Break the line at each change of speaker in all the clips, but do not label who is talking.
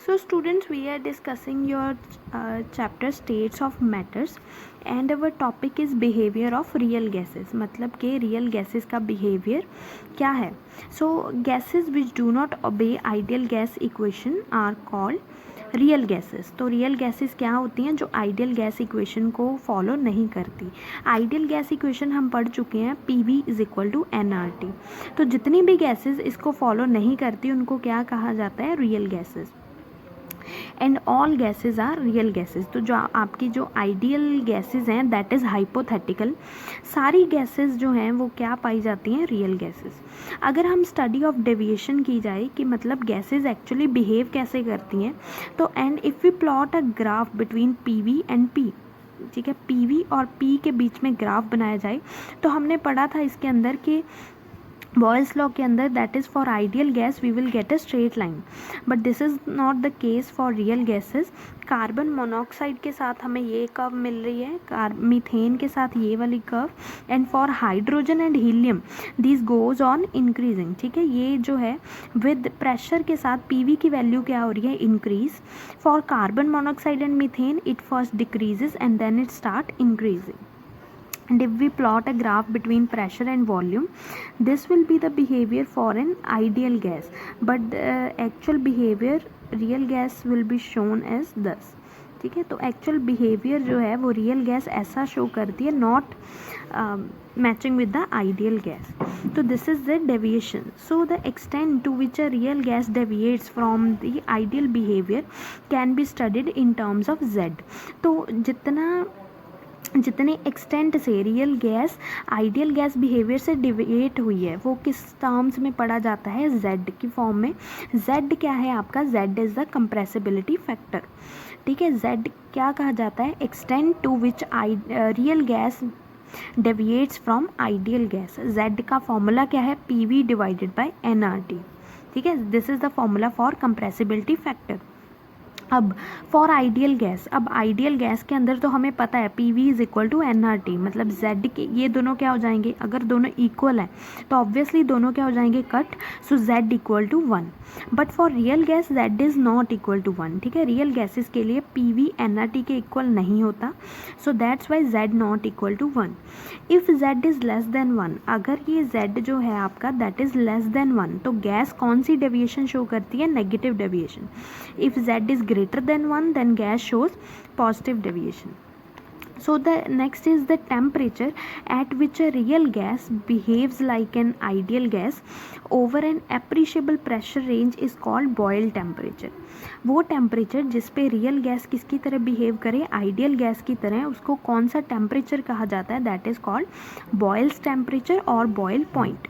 So students, we are discussing your chapter states of matters and our topic is behavior of real gases. मतलब कि real gases का behavior क्या है. So gases which do not obey ideal gas equation are called real gases. तो real gases क्या होती हैं? जो आइडियल गैस इक्वेशन को फॉलो नहीं करती. आइडियल गैस इक्वेशन हम पढ़ चुके हैं, PV is equal to NRT. तो जितनी भी गैसेस इसको फॉलो नहीं करती उनको क्या कहा जाता है? Real gases. And all gases are real gases. तो जो आपकी जो आइडियल गैसेज हैं दैट इज़ हाइपोथेटिकल. सारी गैसेज जो हैं वो क्या पाई जाती हैं? Real gases. अगर हम स्टडी ऑफ डेविएशन की जाए कि मतलब गैसेज एक्चुअली बिहेव कैसे करती हैं, तो and if we plot a graph between PV and P, ठीक है, PV और P के बीच में ग्राफ बनाया जाए, तो हमने पढ़ा था इसके अंदर कि बॉयल्स लॉ के अंदर that is for ideal gas we will get a straight line, but this is not the case for real gases. Carbon monoxide के साथ हमें ये कर्व मिल रही है, मीथेन के साथ ये वाली curve, and for hydrogen and helium this goes on increasing. ठीक है, ये जो है विद प्रेशर के साथ PV की वैल्यू क्या हो रही है? Increase. For carbon monoxide and methane it first decreases and then it start increasing. And if we plot a graph between pressure and volume, this will be the behavior for an ideal gas, but the actual behavior real gas will be shown as this. ठीक है, तो actual behaviour जो है वो real gas ऐसा show करती है, not matching with the ideal gas. तो this is the deviation. So the extent to which a real gas deviates from the ideal behaviour can be studied in terms of Z. तो जितने extent से real gas ideal gas behaviour से deviate हुई है वो किस terms में पढ़ा जाता है? Z की फॉर्म में. Z क्या है आपका? Z is the compressibility factor. ठीक है, Z क्या कहा जाता है? Extent to which real gas deviates from ideal gas. Z का फॉर्मूला क्या है? PV divided by NRT. ठीक है, this is the formula for compressibility factor. अब फॉर आइडियल गैस, अब आइडियल गैस के अंदर तो हमें पता है PV is equal to NRT, मतलब Z के ये दोनों क्या हो जाएंगे? अगर दोनों इक्वल हैं तो ऑब्वियसली दोनों क्या हो जाएंगे? Cut. So Z equal to 1. But for real gas Z is not equal to 1. ठीक है, रियल गैसेस के लिए PV NRT के इक्वल नहीं होता. So that's why Z not equal to 1. If Z is less than 1, अगर ये Z जो है आपका दैट इज़ लेस देन 1, तो गैस कौन सी डेविएशन शो करती है? Negative deviation. If Z is greater than 1 then gas shows positive deviation. So the next is the temperature at which a real gas behaves like an ideal gas over an appreciable pressure range is called boil temperature. वो temperature जिस पे real gas किसकी तरह behave करे? Ideal gas की तरह. उसको कौन सा टेम्परेचर कहा जाता है? That is called Boyle's temperature और Boyle point.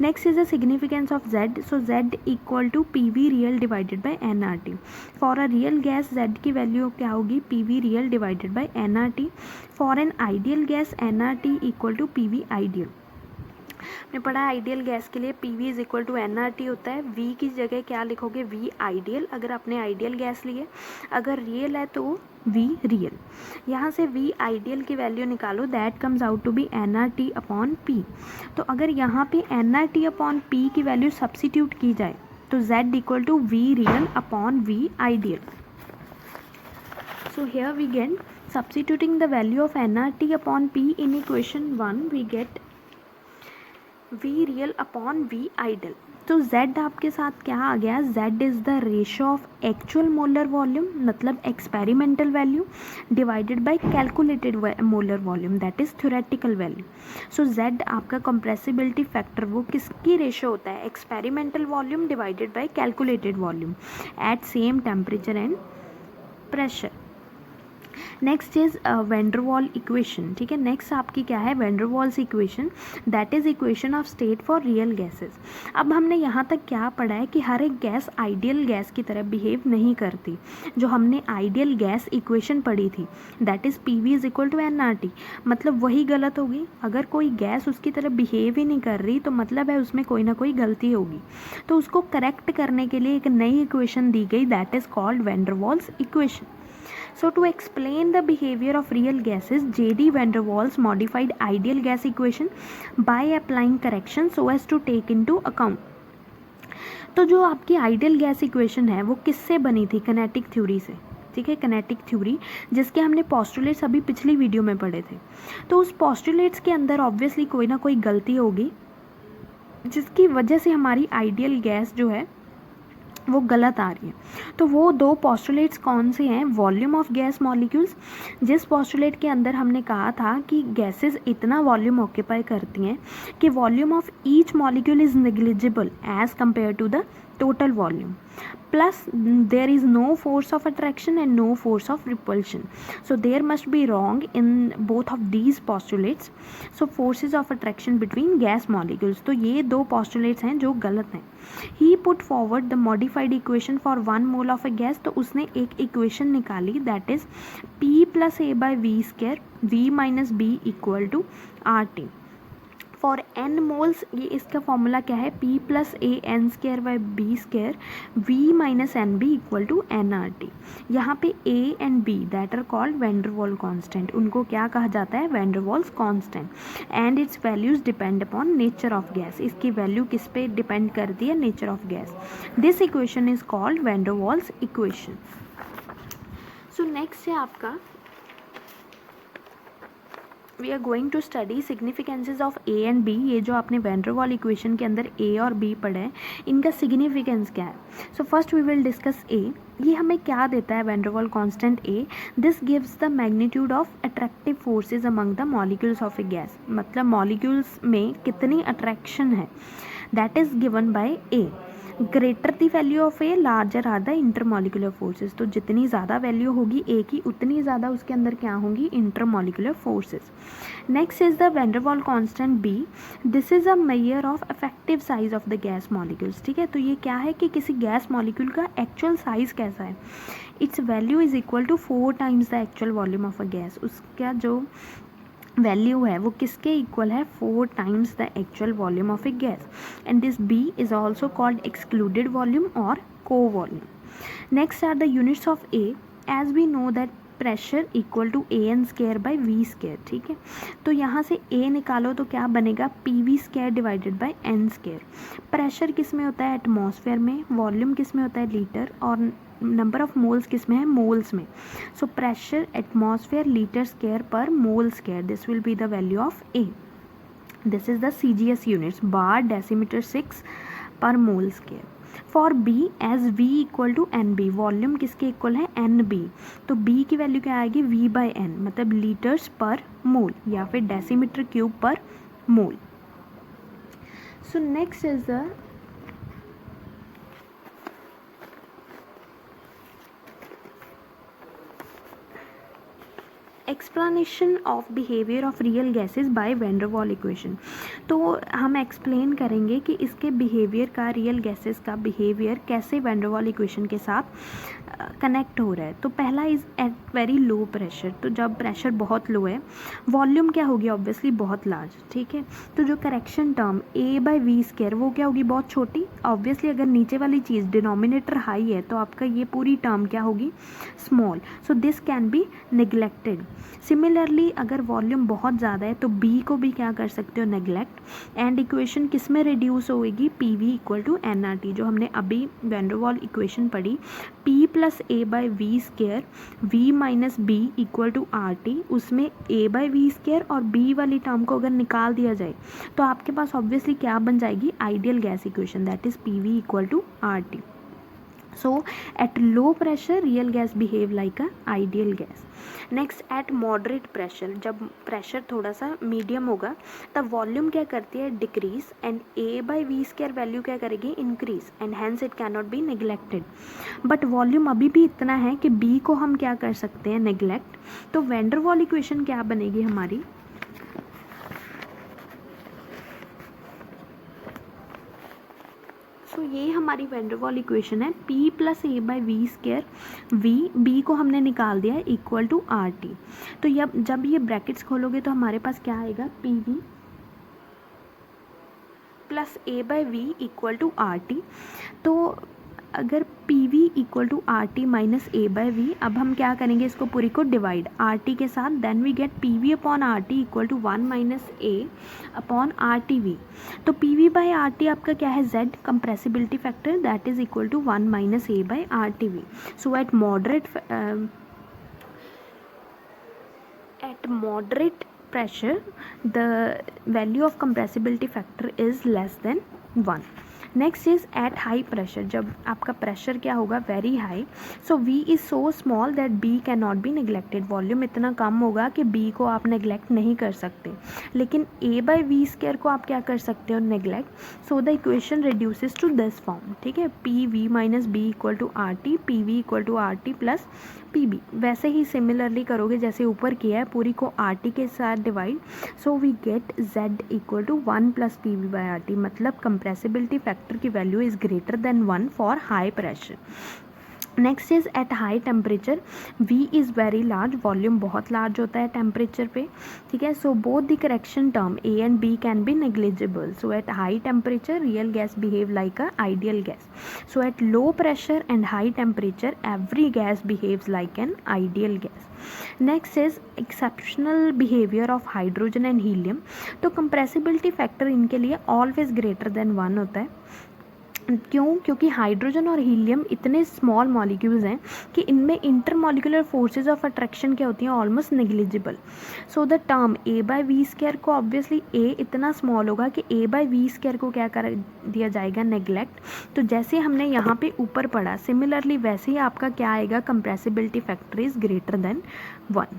Next is the significance of Z. So Z equal to PV real divided by NRT. For a real gas Z की वैल्यू क्या होगी? PV real divided by NRT. For an ideal gas NRT equal to PV ideal. आपने पढ़ा ideal gas के लिए PV is equal to NRT होता है. V की जगह क्या लिखोगे? V आइडियल, अगर आपने आइडियल गैस लिए. अगर रियल है तो V रियल. यहाँ से V आइडियल की वैल्यू निकालो, that comes out to be NRT upon P. तो अगर यहाँ पे NRT अपॉन P की वैल्यू सब्सिट्यूट की जाए तो Z equal to V real upon V ideal. So here we get substituting the value of NRT upon P in equation 1 we get V real upon V ideal. तो Z आपके साथ क्या आ गया? Z is the ratio of actual molar volume, मतलब experimental value, divided by calculated molar volume, that is theoretical value. So Z आपका compressibility factor वो किसकी रेशो होता है? Experimental volume divided by calculated volume at same temperature and pressure. Next is van der Waal equation. ठीक है, next आपकी क्या है? Van der Waals equation, that is equation of state for real gases. अब हमने यहाँ तक क्या पढ़ा है कि हर एक गैस आइडियल गैस की तरह बिहेव नहीं करती. जो हमने आइडियल गैस इक्वेशन पढ़ी थी that is PV is equal to NRT, मतलब वही गलत होगी. अगर कोई गैस उसकी तरह बिहेव ही नहीं कर रही तो मतलब है उसमें कोई ना कोई गलती होगी. तो उसको करेक्ट करने के लिए एक नई इक्वेशन दी गई, that is called van der Waals equation. So to explain the behavior of real gases, J.D. van der Waals modified ideal gas equation by applying corrections so as to take into account. तो जो आपकी ideal gas equation है वो किससे बनी थी? Kinetic theory से, ठीक है, किनेटिक थ्योरी, जिसके हमने पोस्टुलेट्स अभी पिछली वीडियो में पढ़े थे। तो उस पोस्टुलेट्स के अंदर ऑब्वियसली कोई ना कोई गलती होगी जिसकी वजह से हमारी आइडियल गैस जो है वो गलत आ रही है। तो वो दो पोस्टुलेट्स कौन से हैं? वॉल्यूम ऑफ गैस मॉलिक्यूल्स, जिस पोस्टुलेट के अंदर हमने कहा था कि गैसेस इतना वॉल्यूम ऑक्यूपाई करती हैं कि volume of each molecule is negligible as compare to the total volume, plus there is no force of attraction and no force of repulsion, so there must be wrong in both of these postulates. So forces of attraction between gas molecules, तो ये दो postulates हैं जो गलत हैं. He put forward the modified equation for 1 mole of a gas, तो उसने एक equation निकाली, that is P plus A by V square, V minus B equal to RT. For n moles ये इसका फॉर्मूला क्या है? P plus A N square by B square V minus N B equal to N R T. यहाँ पे A and B that are called van der Waal constant, उनको क्या कहा जाता है? Van der Waals constant. And its values depend upon nature of gas, इसकी value किस पे डिपेंड करती है? Nature of gas. This equation is called van der Waals equation. So next है आपका, we are going to study significances of A and B. ये जो आपने वैंडरवाल इक्वेशन के अंदर ए और बी पढ़े हैं, इनका सिग्निफिकेंस क्या है? So first we will discuss A. ये हमें क्या देता है? Van der Waal constant A. This gives the magnitude of attractive forces among the molecules of a gas, मतलब मॉलिक्यूल्स में कितनी अट्रैक्शन है, that is given by A. Greater the value of A larger are the intermolecular forces, तो जितनी ज़्यादा value होगी ए की उतनी ज़्यादा उसके अंदर क्या होंगी? Intermolecular forces. Next is the van der Waal constant B. This is a measure of effective size of the gas molecules, ठीक है. तो ये क्या है कि किसी गैस मॉलिक्यूल का एक्चुअल साइज कैसा है. Its value is equal to 4 times the actual volume of a gas. उसका जो वैल्यू है वो किसके इक्वल है? 4 times the actual volume of a gas. And this B is also called excluded volume और को volume. Next are the units of a. As we know that pressure equal to a N square by V square, ठीक है. तो यहाँ से ए निकालो तो क्या बनेगा? P V square divided by n square. Pressure किस में होता है? एटमॉस्फेयर में. वॉल्यूम किस में होता है? लीटर. और नंबर ऑफ मोल्स किस में है? मोल्स में. So pressure atmosphere litre square per mole square, this will be the value of A. This is the CGS units, bar decimetre 6 per mole square. For B as V equal to N B, volume किसके equal है? N B. तो B की वैल्यू क्या आएगी? V by N, मतलब litres per mole या फिर decimetre cube per mole. So next is the explanation of behaviour of real gases by van der Waal equation. तो हम एक्सप्लेन करेंगे कि इसके बिहेवियर का, रियल गैसेस का बिहेवियर कैसे वैंडरवाल इक्वेशन के साथ कनेक्ट हो रहा है. तो पहला is at very low pressure. तो जब प्रेशर बहुत लो है, वॉल्यूम क्या होगी? ऑब्वियसली बहुत लार्ज, ठीक है. तो जो correction term a by V square वो क्या होगी? बहुत छोटी. ऑब्वियसली अगर नीचे वाली चीज़ डिनोमिनेटर हाई है तो आपका ये पूरी टर्म क्या होगी? Small. So this can be neglected. Similarly अगर वॉल्यूम बहुत ज़्यादा है तो बी को भी क्या कर सकते हो? नेगलेक्ट. एंड इक्वेशन किस में रिड्यूस होएगी? P V equal to N R T, जो हमने अभी वैंडरवाल इक्वेशन पढ़ी. P plus a by V square V minus b equal to R T, उसमें ए बाई वी स्केयर और बी वाली टर्म को अगर निकाल दिया जाए तो आपके पास ऑब्वियसली क्या बन जाएगी? Ideal gas equation, that is P V equal to R T. So at low pressure real gas behave like a ideal gas. Next at moderate pressure, जब प्रेशर थोड़ा सा मीडियम होगा तब वॉल्यूम क्या करती है? Decrease. And a by V square value क्या करेगी? Increase. And hence it can not be neglected. But volume अभी भी इतना है कि बी को हम क्या कर सकते हैं? नेग्लेक्ट. तो वैंडरवाल इक्वेशन क्या बनेगी हमारी? सो ये हमारी वैंडरवाल इक्वेशन है. P plus a by V square V, B को हमने निकाल दिया है इक्वल टू आर टी. तो जब ये ब्रैकेट्स खोलोगे तो हमारे पास क्या आएगा? P V plus a by V equal to R T. तो अगर P V equal to R T minus A by V, अब हम क्या करेंगे इसको पूरी को डिवाइड आर टी के साथ, then we get P V upon R T equal to 1 minus A upon R T V. तो P V by R T आपका क्या है, Z compressibility factor, that is equal to 1 minus A by R T V. So at moderate pressure the value of compressibility factor is less than 1. Next is at high pressure, जब आपका pressure क्या होगा, very high, so V is so small that b can not be neglected, volume इतना कम होगा कि B को आप नेग्लेक्ट नहीं कर सकते, लेकिन ए बाई वी स्क्वायर को आप क्या कर सकते हो, neglect. So the equation reduces to this form, ठीक है, P V minus b equal to R T, P V equal to R T plus P b. वैसे ही सिमिलरली करोगे जैसे ऊपर किया है, पूरी को आर टी के साथ divide, so we get Z equal to 1 plus P V by R T, मतलब कंप्रेसिबिलिटी फैक्टर की value is greater than 1 for high pressure. Next is at high temperature, V is very large, volume बहुत large होता है temperature पे, ठीक है। So both the correction term A and B can be negligible. So at high temperature real gas behave like a ideal gas. So at low pressure and high temperature every gas behaves like an ideal gas. Next is exceptional behaviour of hydrogen and helium. तो compressibility factor इनके लिए always greater than 1 होता है। क्यों? क्योंकि hydrogen और helium इतने small molecules हैं कि इनमें इंटरमॉलिक्यूलर फोर्सेस ऑफ अट्रैक्शन क्या होती हैं, almost negligible. So the term a by V square को ऑब्वियसली ए इतना स्मॉल होगा कि ए बाई वी स्क्वायर को क्या कर दिया जाएगा, नेग्लेक्ट। तो जैसे हमने यहाँ पे ऊपर पढ़ा, सिमिलरली वैसे ही आपका क्या आएगा, compressibility factor is greater than 1.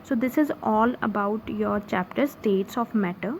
So this is all about your chapter states of matter.